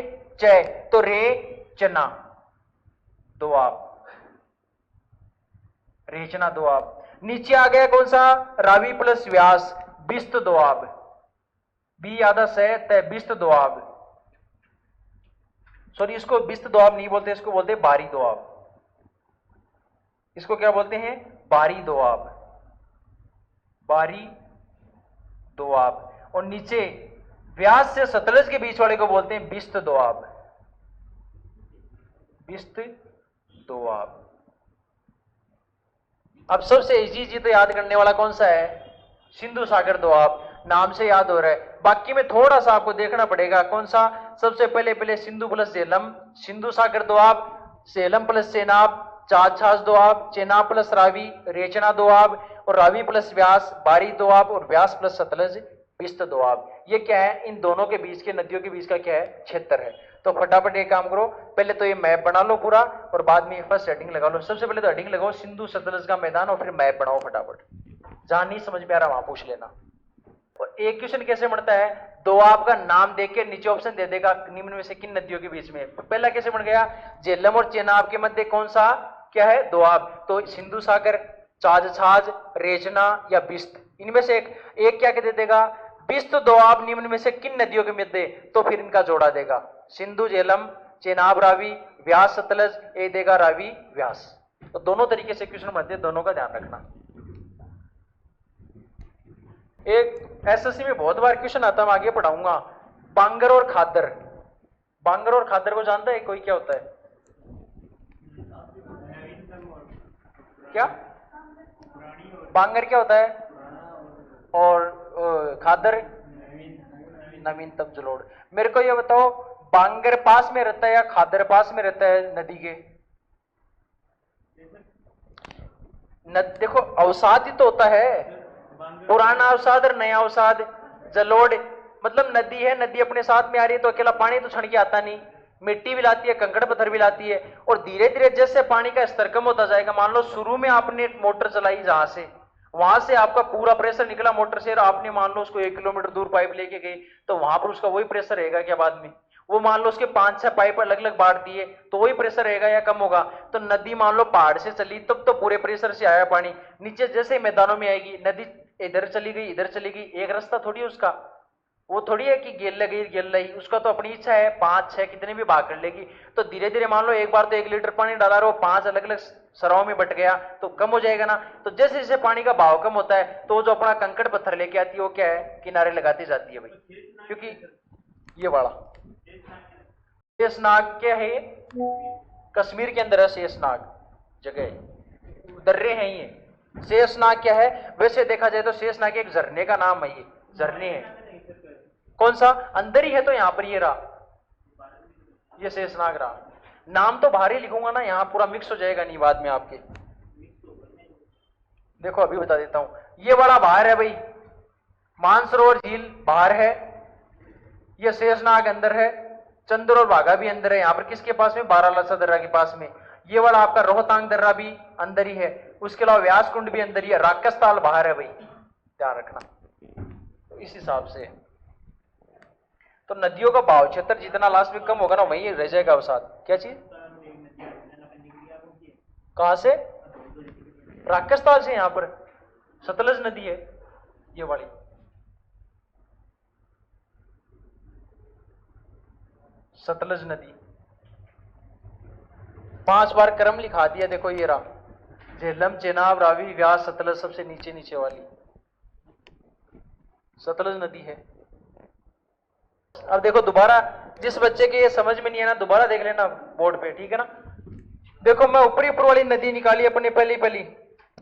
चे, तो रे चना दोआब। रेचना दोआब। नीचे आ गया कौन सा? रावी प्लस व्यास, बिस्त दोआब। बी आधा से तय, बिस्त दोआब। सॉरी, इसको बिस्त दोआब नहीं बोलते, इसको बोलते बारी दोआब। इसको क्या बोलते हैं? बारी दोआब। बारी दोआब। और नीचे व्यास से सतलज के बीच वाले को बोलते हैं बिस्त दोआब। बिस्त दोआब। अब सबसे इजी तो याद करने वाला कौन सा है? सिंधु सागर दोआब। नाम से याद हो रहा है, बाकी में थोड़ा सा आपको देखना पड़ेगा। कौन सा? सबसे पहले पहले सिंधु प्लस झेलम, सिंधु सागर दोआब। झेलम प्लस चेनाब, छाज, छाज दोआब। चेनाब प्लस रावी, रेचना दोआब। और रावी प्लस व्यास, बारी दोआब। और व्यास प्लस सतलज, बिस्त दोआब। ये क्या है? इन दोनों के बीच के, नदियों के बीच का क्या है? क्षेत्र है। तो फटाफट एक काम करो, पहले तो ये मैप बना लो पूरा और बाद में फर्स्ट हेडिंग लगा लो। सबसे पहले तो हेडिंग लगाओ सिंधु सतलज का मैदान और फिर मैप बनाओ फटाफट। जहां नहीं समझ में आ रहा वहां पूछ लेना। और एक क्वेश्चन कैसे बनता है? दोआब का नाम देख के नीचे ऑप्शन दे देगा, निम्न में से किन नदियों के बीच में। पहला कैसे बन गया? झेलम और चेनाब के मध्य कौन सा क्या है? दोआब। तो सिंधु सागर, छाज, छाज, रेचना या बिस्त, इनमें से एक क्या दे देगा? बिस्त दोआब निम्न में से किन नदियों के मध्य, तो फिर इनका जोड़ा देगा। सिंधु, झेलम, चेनाब रावी व्यास सतलज, ए देगा रावी व्यास। तो दोनों तरीके से क्वेश्चन बनते हैं, दोनों का ध्यान रखना। एक एसएससी में बहुत बार क्वेश्चन आता है, मैं आगे पढ़ाऊंगा। बांगर और खादर, बांगर और खादर को जानता है कोई, क्या होता है? क्या बांगर क्या होता है और खादर? नवीनतम जलोढ़। मेरे को ये बताओ, बांगर पास में रहता है या खादर पास में रहता है नदी के? देखो अवसाद ही तो होता है, पुराना अवसाद और नया अवसाद। जलोढ़ मतलब नदी है, नदी अपने साथ में आ रही है तो अकेला पानी तो छण के आता नहीं, मिट्टी भी लाती है, कंकड़ पत्थर भी लाती है। और धीरे धीरे जैसे पानी का स्तर कम होता जाएगा, मान लो शुरू में आपने मोटर चलाई जहां से, वहां से आपका पूरा प्रेशर निकला मोटर से, और आपने मान लो उसको 1 किलोमीटर दूर पाइप लेके गई, तो वहां पर उसका वही प्रेशर रहेगा क्या बाद में? वो मान लो उसके 5-6 पाइप अलग अलग बांट दिए तो वही प्रेशर रहेगा या कम होगा? तो नदी मान लो पहाड़ से चली तब तो पूरे प्रेशर से आया पानी, नीचे जैसे मैदानों में आएगी नदी, इधर चली गई इधर चली गई, एक रास्ता थोड़ी उसका। वो थोड़ी है कि गेल लगी गेल रही, उसका तो अपनी इच्छा है, 5-6 कितने भी भाग कर लेगी। तो धीरे धीरे मान लो एक बार तो 1 लीटर पानी डाला और वो 5 अलग अलग सराओं में बट गया तो कम हो जाएगा ना। तो जैसे जैसे पानी का भाव कम होता है तो वो जो अपना कंकड़ पत्थर लेके आती है वो क्या है, किनारे लगाती जाती है भाई। क्योंकि ये वाला शेषनाग क्या है, ये कश्मीर के अंदर है शेषनाग जगह, दर्रे हैं ये। शेषनाग क्या है, वैसे देखा जाए तो शेषनाग एक झरने का नाम है, ये झरने है। कौन सा? अंदर ही है तो यहां पर ये रहा, ये शेषनाग रहा। नाम तो बाहर ही लिखूंगा ना, यहां पूरा मिक्स हो जाएगा नहीं बाद में आपके। देखो अभी बता देता हूं, ये वाला बाहर है भाई, मानसरोवर झील बाहर है, ये शेषनाग अंदर है, चंद्र और बाघा भी अंदर है। यहां पर किसके पास में? बारालाचा दर्रा के पास में। ये वाला आपका रोहतांग दर्रा भी अंदर ही है, उसके अलावा व्यास कुंड भी अंदर ही है, राक्षस ताल बाहर है भाई, ध्यान रखना। तो इस हिसाब से तो नदियों का भाव क्षेत्र जितना लास्ट में कम होगा ना वहीं रह जाएगा अवसाद। क्या चीज? कहां से? राक्षस ताल से। यहां पर सतलज नदी है ये वाली, सतलज नदी 5 बार क्रम लिखा दिया। देखो ये रहा, झेलम, चेनाब, रावी, व्यास, सतलज, सबसे नीचे नीचे वाली सतलज नदी है। अब देखो दोबारा, जिस बच्चे के ये समझ में नहीं है ना, दोबारा देख लेना बोर्ड पे, ठीक है ना। देखो मैं ऊपरी ऊपर वाली नदी निकाली अपनी पहली पहली।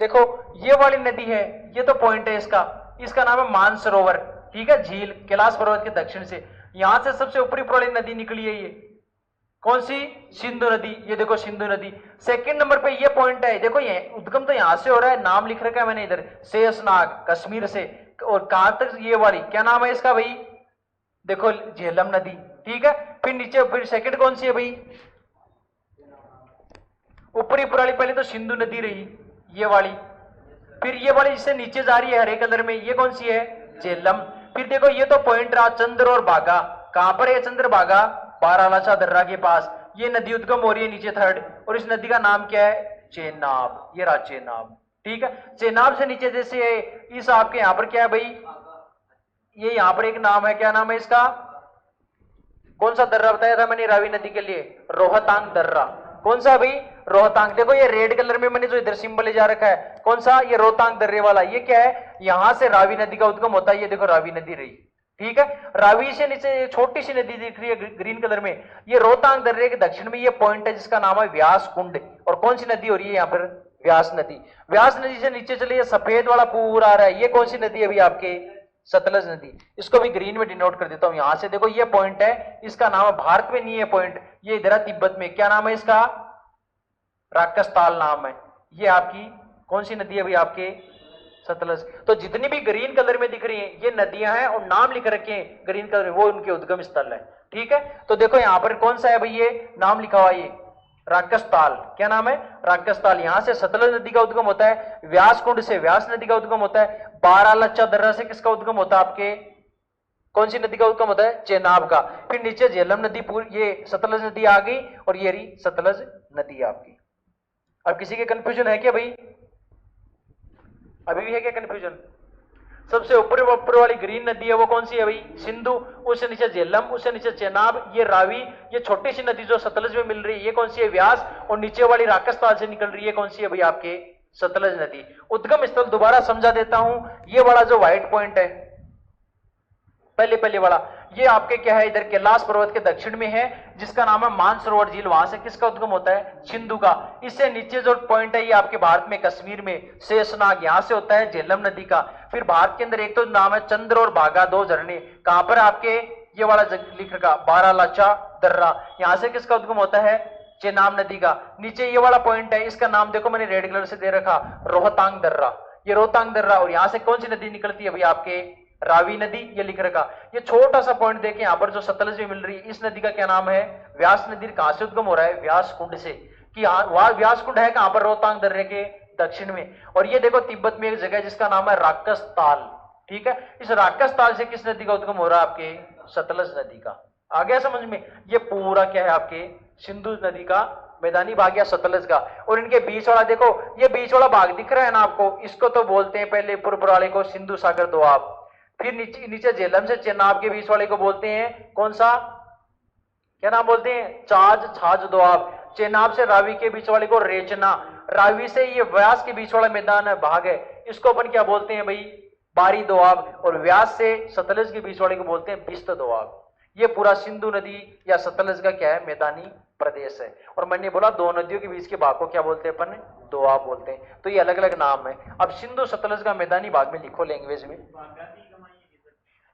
देखो ये वाली नदी है, ये तो पॉइंट है इसका, इसका नाम है मानसरोवर, ठीक है, झील कैलाश पर्वत के दक्षिण से। यहां से सबसे ऊपरी ऊपर वाली नदी निकली है, ये कौन सी? सिंधु नदी। ये देखो सिंधु नदी। सेकंड नंबर पे ये पॉइंट है, देखो ये उद्गम तो यहां से हो रहा है, नाम लिख रखा है मैंने इधर, शेषनाग कश्मीर से। और कहां तक? ये वाली क्या नाम है इसका भाई? देखो झेलम नदी, ठीक है। फिर नीचे, फिर सेकंड कौन सी है भाई? ऊपरी पुराली पहले तो सिंधु नदी रही ये वाली, फिर ये वाली जिससे नीचे जा रही है हरे कलर में, ये कौन सी है? झेलम। फिर देखो ये तो पॉइंट रहा चंद्र और बाघा, कहां पर है चंद्र बाघा? बारालाचा दर्रा के पास। ये नदी उद्गम हो रही है नीचे थर्ड, और इस नदी का नाम क्या है? चेनाब। ये रहा चेनाब, ठीक है। चेनाब से नीचे जैसे इस आपके यहां पर क्या है भाई? ये यहां पर एक नाम है, क्या नाम है इसका? कौन सा दर्रा बताया था मैंने रावी नदी के लिए? रोहतांग दर्रा। कौन सा भाई? रोहतांग। देखो ये रेड कलर में मैंने जो इधर सिंबल ले जा रखा है, कौन सा? ये रोहतांग दर्रे वाला। ये क्या है? यहां से रावी नदी का उद्गम होता है, ये देखो रावी नदी रही, ठीक है। रावी से नीचे छोटी सी नदी दिख रही है ग्रीन कलर में, ये रोहतांग दर्रे के दक्षिण में ये पॉइंट है जिसका नाम है व्यास कुंड। और कौन सी नदी हो रही है यहाँ पर? व्यास नदी। व्यास नदी से नीचे चलिए, सफेद वाला पूरा आ रहा है, ये कौन सी नदी है अभी आपके? सतलज नदी। इसको भी ग्रीन में डिनोट कर देता हूं। यहां से देखो ये पॉइंट है, इसका नाम है, भारत में नहीं है पॉइंट, ये इधर है तिब्बत में, क्या नाम है इसका? राक्षसताल नाम है। ये आपकी कौन सी नदी है अभी आपके? सतलज। तो जितनी भी ग्रीन कलर में दिख रही हैं ये नदियां हैं, और नाम लिख रखे हैं ग्रीन कलर में, वो उनके उद्गम स्थल है, ठीक है। तो देखो यहां पर कौन सा है भाई? ये नाम लिखा हुआ, ये राक्षसताल। क्या नाम है? राक्षसताल। यहां से सतलज नदी का उद्गम होता है, व्यास कुंड से व्यास नदी का उद्गम होता है, बारालाचा दर्रा से किसका उद्गम होता है आपके? कौन सी नदी का उद्गम होता है? चेनाब का। फिर नीचे झेलम नदी, पूरी ये सतलज नदी आ गई, और ये रही सतलज नदी आपकी। अब किसी के कंफ्यूजन है क्या भाई? अभी भी है क्या कंफ्यूजन? सबसे ऊपर ऊपर वाली ग्रीन नदी है वो कौन सी है भाई? सिंधु। उससे नीचे झेलम, उससे नीचे चेनाब, ये रावी, ये छोटी सी नदी जो सतलज में मिल रही है ये कौन सी है? व्यास। और नीचे वाली राकसताल से निकल रही है कौन सी है भाई? आपके सतलज नदी। उद्गम स्थल दोबारा समझा देता हूं। ये वाला जो व्हाइट पॉइंट है पहले वाला, ये आपके क्या है? इधर कैलाश पर्वत के दक्षिण में है, जिसका नाम है मानसरोवर झील। वहां से किसका उद्गम होता है? सिंधु का। इससे नीचे जो पॉइंट है ये आपके भारत में कश्मीर में शेषनाग, यहां से होता है झेलम नदी का। फिर भारत के अंदर एक तो नाम है चंद्र और भागा, दो झरने। कहां पर? आपके ये वाला लिख रखा बारालाचा दर्रा, यहां से किसका उद्गम होता है? चेनाब नदी का। नीचे ये वाला पॉइंट है, इसका नाम देखो मैंने रेड कलर से दे रखा, रोहतांग दर्रा। ये रोहतांग दर्रा। और यहां से कौन सी नदी निकलती है भाई? आपके रावी नदी, ये लिख रखा। ये छोटा सा पॉइंट देखें यहां पर जो सतलज में मिल रही है, इस नदी का क्या नाम है? व्यास नदी। कहां से उद्गम हो रहा है? व्यास कुंड से। कि वहां व्यास कुंड है कहां पर? रोहतांग दर्रे के दक्षिण में। और ये देखो तिब्बत में एक जगह जिसका नाम है राकस ताल। ठीक है, इस राकस ताल से किस नदी का उद्गम हो रहा है? आपके सतलज नदी का। आ गया समझ में? ये पूरा क्या है? आपके सिंधु नदी का मैदानी भाग या सतलज का। और इनके बीच वाला देखो, ये बीच वाला भाग दिख रहा है ना आपको, इसको तो बोलते हैं पहले पूर्व वाले को सिंधु सागर दोआब। फिर नीचे झेलम से चेनाब के बीच वाले को बोलते हैं कौन सा? क्या नाम बोलते हैं? चाज छाज दोआब। चेनाब से रावी के बीच वाले को रेचना। रावी से ये व्यास के बीच वाला मैदान है, भाग है, इसको अपन क्या बोलते हैं भाई? बारी दोआब। और व्यास से सतलज के बीच वाले को बोलते हैं बिस्त दोआब। ये पूरा सिंधु नदी या सतलज का क्या है? मैदानी प्रदेश है। और मैंने बोला दो नदियों के बीच के भाग को क्या बोलते हैं अपन? दोआब बोलते हैं। तो ये अलग अलग नाम है। अब सिंधु सतलज का मैदानी भाग में लिखो लैंग्वेज में।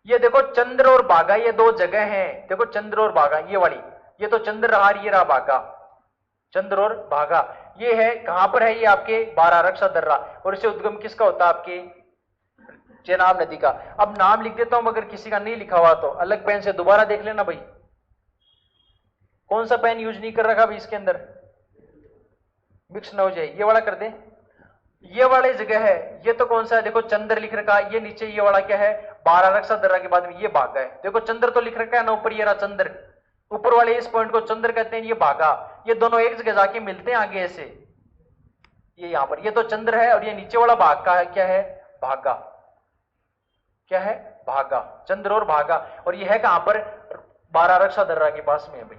ये देखो चंद्र और बागा, ये दो जगह हैं। देखो चंद्र और बागा, ये वाली, ये तो चंद्रहार, ये रहा बागा। चंद्र और बागा ये है, कहां पर है? ये आपके बारारक्षा दर्रा। और इसे उद्गम किसका होता है? आपके चेनाब नदी का। अब नाम लिख देता हूं, अगर किसी का नहीं लिखा हुआ तो अलग पेन से दोबारा देख लेना भाई। कौन सा पेन यूज नहीं कर रखा भाई इसके अंदर? मिक्स ना हो जाए, ये वाला कर दे। ये वाली जगह है, ये तो कौन सा है? देखो चंद्र लिख रखा। ये नीचे ये वाला क्या है? बारारक्षा दर्रा के बाद में ये बागा है। देखो चंद्र तो लिख रखा है ना ऊपर, ये रहा चंद्र। ऊपर वाले इस पॉइंट को चंद्र कहते हैं, ये बागा। ये दोनों एक जगह जाके मिलते हैं आगे ऐसे, ये यहां पर। ये तो चंद्र है और ये नीचे वाला भाग का है, क्या है? भागा। क्या है? भागा। चंद्र और भागा। और ये है कहां पर? बारारक्षा दर्रा के पास में है भाई।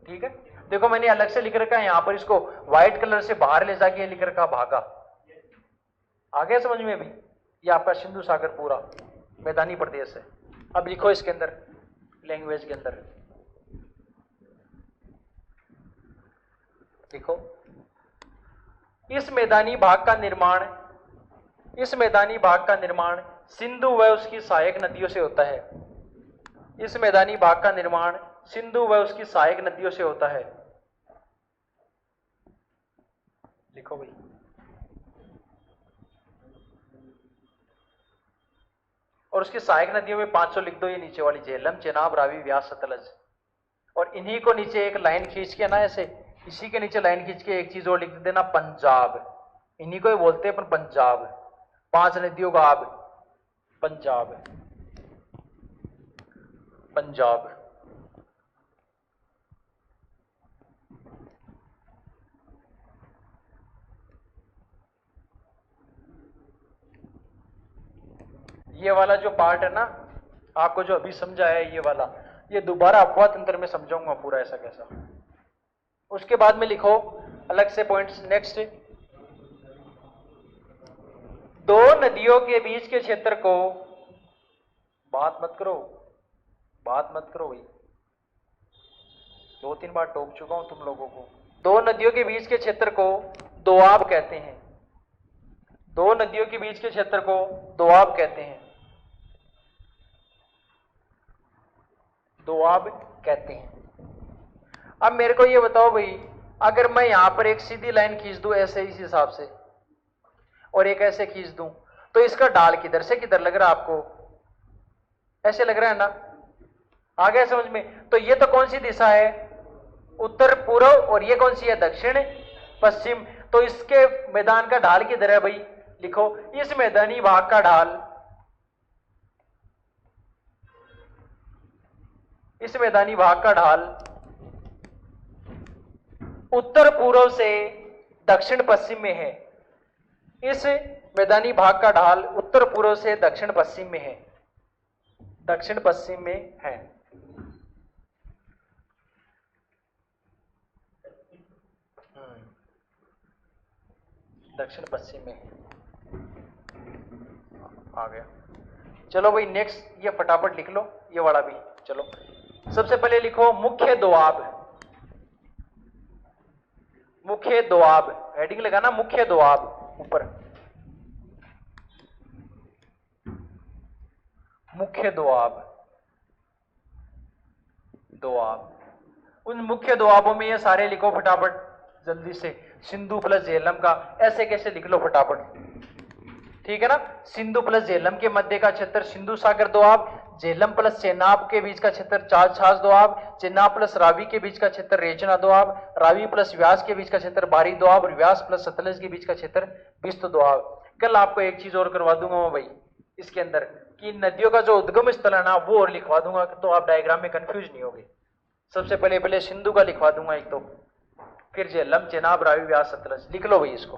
ठीक है, देखो मैंने अलग से लिख रखा है यहां पर, इसको व्हाइट कलर से बाहर ले जाके लिख रखा भागा। आ गया समझ में भी? ये आपका सिंधु सागर पूरा मैदानी प्रदेश है। अब लिखो इसके अंदर लैंग्वेज के अंदर लिखो, इस मैदानी भाग का निर्माण सिंधु व उसकी सहायक नदियों से होता है। इस मैदानी भाग का निर्माण सिंधु व उसकी सहायक नदियों से होता है। लिखो भाई। और उसकी सहायक नदियों में 500 लिख दो, ये नीचे वाली झेलम, चेनाब, रावी, व्यास, सतलज। और इन्हीं को नीचे एक लाइन खींच के ना ऐसे, इसी के नीचे लाइन खींच के एक चीज और लिख देना, पंजाब। इन्हीं को ही बोलते हैं पंजाब, 5 नदियों का आब, पंजाब। पंजाब ये वाला जो पार्ट है ना आपको जो अभी समझा है, ये वाला, ये दोबारा अपवाह तंत्र में समझाऊंगा पूरा ऐसा कैसा। उसके बाद में लिखो अलग से पॉइंट्स। नेक्स्ट, दो नदियों के बीच के क्षेत्र को, बात मत करो भाई, 2-3 बार टोक चुका हूं तुम लोगों को। दो नदियों के बीच के क्षेत्र को दोआब कहते हैं। दो नदियों के बीच के क्षेत्र को दोआब कहते हैं। दोआब कहते हैं। अब मेरे को ये बताओ भाई, अगर मैं यहां पर एक सीधी लाइन खींच दूं ऐसे इस हिसाब से, और एक ऐसे खींच दूं, तो इसका ढाल किधर से किधर लग रहा है आपको? ऐसे लग रहा है ना? आ गया समझ में? तो ये तो कौन सी दिशा है? उत्तर पूर्व। और ये कौन सी है? दक्षिण पश्चिम। तो इसके मैदान का ढाल किधर है भाई? लिखो, इस मैदानी भाग का ढाल, इस मैदानी भाग का ढाल उत्तर पूर्व से दक्षिण पश्चिम में है। इस मैदानी भाग का ढाल उत्तर पूर्व से दक्षिण पश्चिम में है, दक्षिण पश्चिम में है। दक्षिण पश्चिम में है, आ गया। चलो भाई नेक्स्ट, ये फटाफट लिख लो ये वाला भी। चलो सबसे पहले लिखो मुख्य दोआब। मुख्य दोआब, हेडिंग लगाना मुख्य दोआब ऊपर। मुख्य दोआब, दोआब, उन मुख्य दोआबों में ये सारे लिखो फटाफट जल्दी से। सिंधु प्लस झेलम का ऐसे कैसे लिख लो फटाफट, ठीक है ना। सिंधु प्लस झेलम के मध्य का क्षेत्र सिंधु सागर दोआब, झेलम प्लस चेनाब के बीच का क्षेत्र छाछ दोआब, चेनाब प्लस रावी के बीच का क्षेत्र रेचना दोआब, रावी प्लस व्यास के बीच का क्षेत्र बारी दोआब, और व्यास प्लस सतलज के बीच का क्षेत्र बिस्त दोआब। कल आपको एक चीज और करवा दूंगा मैं भाई इसके अंदर, कि नदियों का जो उद्गम स्थल है ना वो और लिखवा दूंगा, तो आप डायग्राम में कंफ्यूज नहीं होगे। सबसे पहले सिंधु का लिखवा दूंगा एक, तो फिर झेलम चेनाब रावी व्यास सतलज लिख लो भाई इसको।